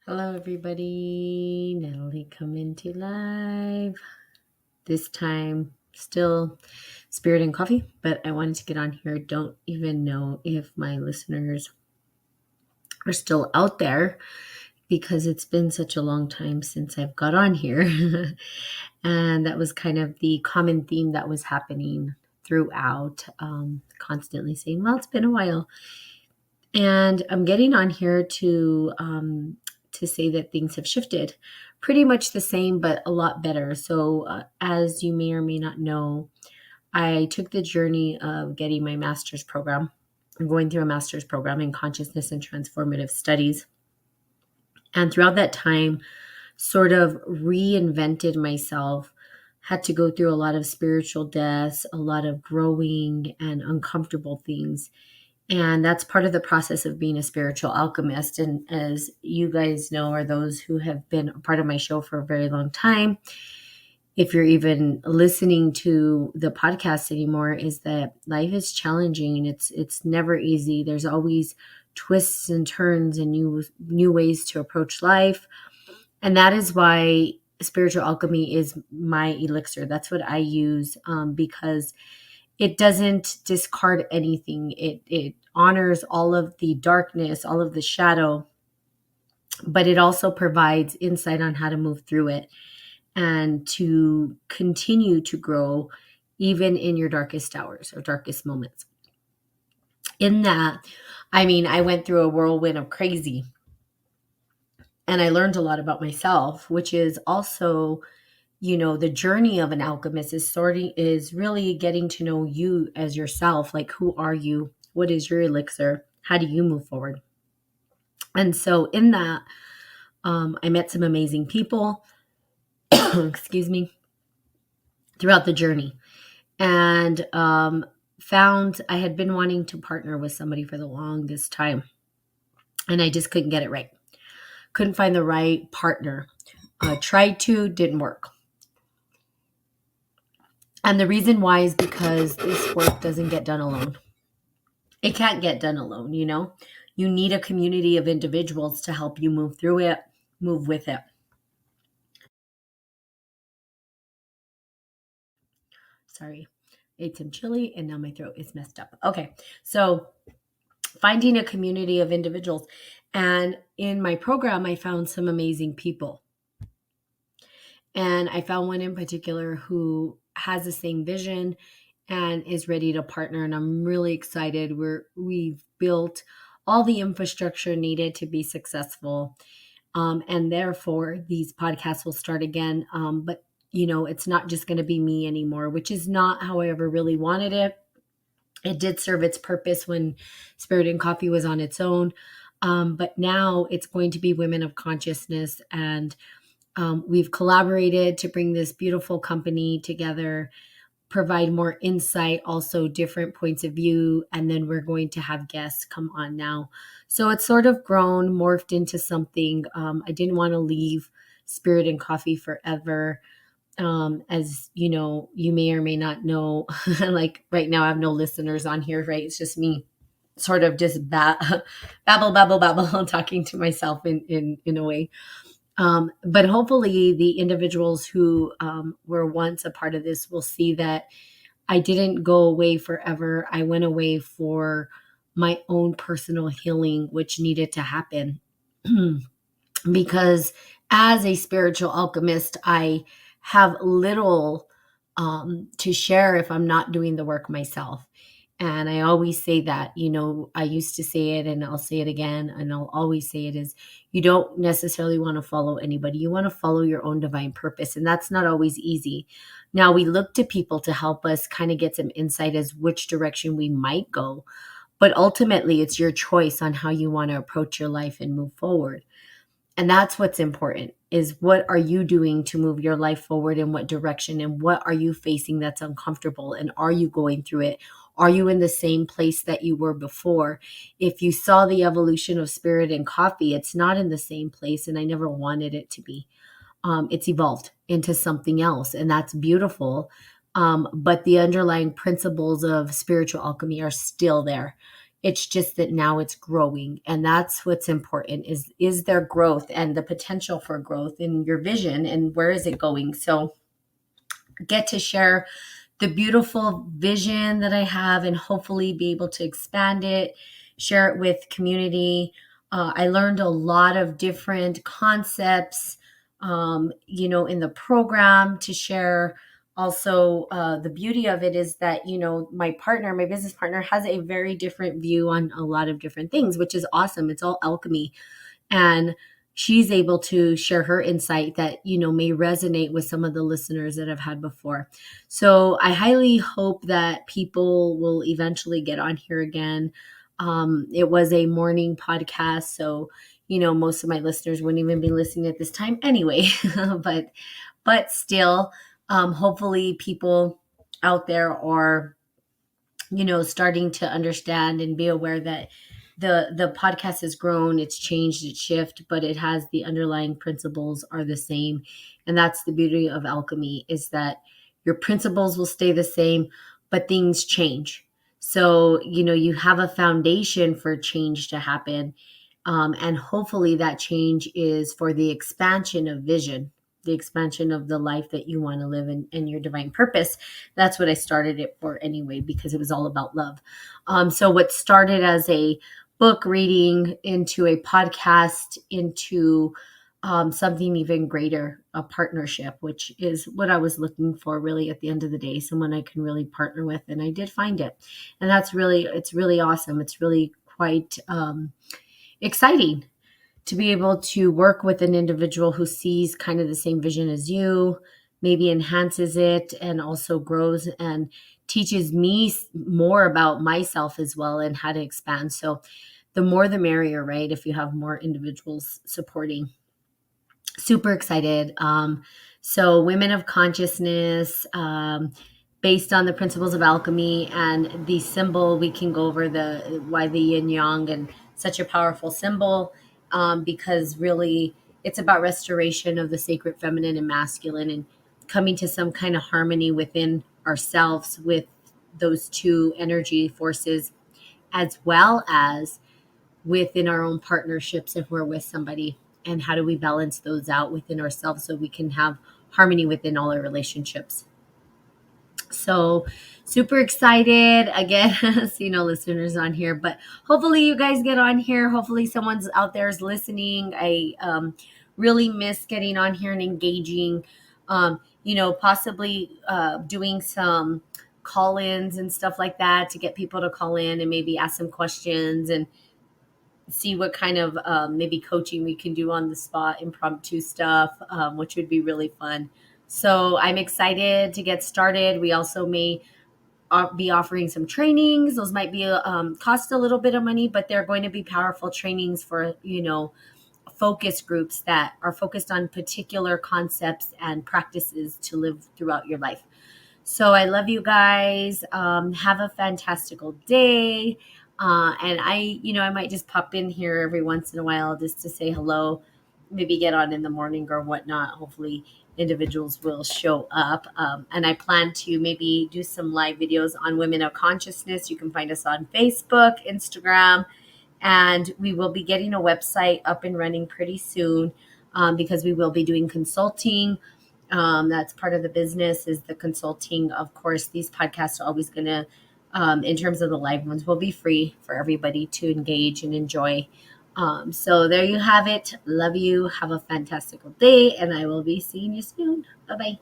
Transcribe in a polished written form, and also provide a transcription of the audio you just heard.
Hello, everybody. Natalie coming to live. This time, still Spirit and Coffee, but I wanted to get on here. Don't even know if my listeners are still out there because it's been such a long time since I've got on here. And that was kind of the common theme that was happening throughout, constantly saying, well, it's been a while. And I'm getting on here to say that things have shifted, pretty much the same, but a lot better. So, as you may or may not know, I took the journey of getting my master's program. I'm going through a master's program in consciousness and transformative studies. And throughout that time, sort of reinvented myself, had to go through a lot of spiritual deaths, a lot of growing and uncomfortable things. And that's part of the process of being a spiritual alchemist. And as you guys know, or those who have been a part of my show for a very long time, if you're even listening to the podcast anymore, is that life is challenging and it's never easy. There's always twists and turns and new ways to approach life. And that is why spiritual alchemy is my elixir. That's what I use, because it doesn't discard anything. It honors all of the darkness, all of the shadow, but it also provides insight on how to move through it and to continue to grow even in your darkest hours or darkest moments. In that, I went through a whirlwind of crazy and I learned a lot about myself, which is also, the journey of an alchemist is really getting to know you as yourself. Like, who are you? What is your elixir? How do you move forward? And so in that, I met some amazing people, excuse me, throughout the journey, and found I had been wanting to partner with somebody for the longest time, and I just couldn't get it right. Couldn't find the right partner. Tried to, didn't work. And the reason why is because this work doesn't get done alone. It can't get done alone, You need a community of individuals to help you move through it, move with it. Sorry, ate some chili and now my throat is messed up. Okay, so finding a community of individuals. And in my program, I found some amazing people. And I found one in particular who has the same vision and is ready to partner. And I'm really excited. We've built all the infrastructure needed to be successful. And therefore, these podcasts will start again. But, it's not just going to be me anymore, which is not how I ever really wanted it. It did serve its purpose when Spirit and Coffee was on its own. But now it's going to be Women of Consciousness. And we've collaborated to bring this beautiful company together, provide more insight, also different points of view. And then we're going to have guests come on now. So it's sort of grown, morphed into something. I didn't want to leave Spirit and Coffee forever. As you may or may not know, like right now I have no listeners on here, right? It's just me sort of just babble, talking to myself in a way. But hopefully the individuals who were once a part of this will see that I didn't go away forever. I went away for my own personal healing, which needed to happen. Because as a spiritual alchemist, I have little to share if I'm not doing the work myself. And I always say that, I used to say it and I'll say it again and I'll always say it is you don't necessarily want to follow anybody. You want to follow your own divine purpose. And that's not always easy. Now we look to people to help us kind of get some insight as which direction we might go. But ultimately, it's your choice on how you want to approach your life and move forward. And that's what's important is what are you doing to move your life forward in what direction and what are you facing that's uncomfortable and are you going through it? Are you in the same place that you were before? If you saw the evolution of Spirit and Coffee, it's not in the same place and I never wanted it to be. It's evolved into something else and that's beautiful. But the underlying principles of spiritual alchemy are still there. It's just that now it's growing. And that's what's important is there growth and the potential for growth in your vision and where is it going? So get to share the beautiful vision that I have and hopefully be able to expand it, share it with community. I learned a lot of different concepts, in the program to share. Also, the beauty of it is that, my business partner, has a very different view on a lot of different things, which is awesome. It's all alchemy. And she's able to share her insight that may resonate with some of the listeners that I've had before. So I highly hope that people will eventually get on here again. It was a morning podcast, so most of my listeners wouldn't even be listening at this time anyway. but still, hopefully people out there are starting to understand and be aware that the podcast has grown, it's changed, it's shifted, but it has the underlying principles are the same. And that's the beauty of alchemy, is that your principles will stay the same, but things change. So you have a foundation for change to happen, and hopefully that change is for the expansion of vision, the expansion of the life that you want to live in your divine purpose. That's what I started it for anyway, because it was all about love. So what started as a book reading into a podcast, into something even greater, a partnership, which is what I was looking for really at the end of the day, someone I can really partner with. And I did find it. And it's really awesome. It's really quite exciting to be able to work with an individual who sees kind of the same vision as you, maybe enhances it and also grows and teaches me more about myself as well and how to expand. So the more the merrier, right? If you have more individuals supporting. Super excited. So Women of Consciousness, based on the principles of alchemy and the symbol, we can go over why the yin yang and such a powerful symbol, because really it's about restoration of the sacred feminine and masculine and coming to some kind of harmony within ourselves with those two energy forces, as well as within our own partnerships if we're with somebody, and how do we balance those out within ourselves so we can have harmony within all our relationships. So super excited again. See no listeners on here, but hopefully you guys get on here. Hopefully someone's out there is listening. I really miss getting on here and engaging, possibly doing some call-ins and stuff like that to get people to call in and maybe ask some questions and see what kind of maybe coaching we can do on the spot, impromptu stuff, which would be really fun. So I'm excited to get started. We also may be offering some trainings. Those might be cost a little bit of money, but they're going to be powerful trainings for, focus groups that are focused on particular concepts and practices to live throughout your life. So I love you guys. Have a fantastical day. And I might just pop in here every once in a while just to say hello, maybe get on in the morning or whatnot. Hopefully individuals will show up. And I plan to maybe do some live videos on Women of Consciousness. You can find us on Facebook, Instagram, and we will be getting a website up and running pretty soon, because we will be doing consulting. That's part of the business, is the consulting. Of course, these podcasts are always going to, in terms of the live ones, will be free for everybody to engage and enjoy. So there you have it. Love you. Have a fantastical day, and I will be seeing you soon. Bye-bye.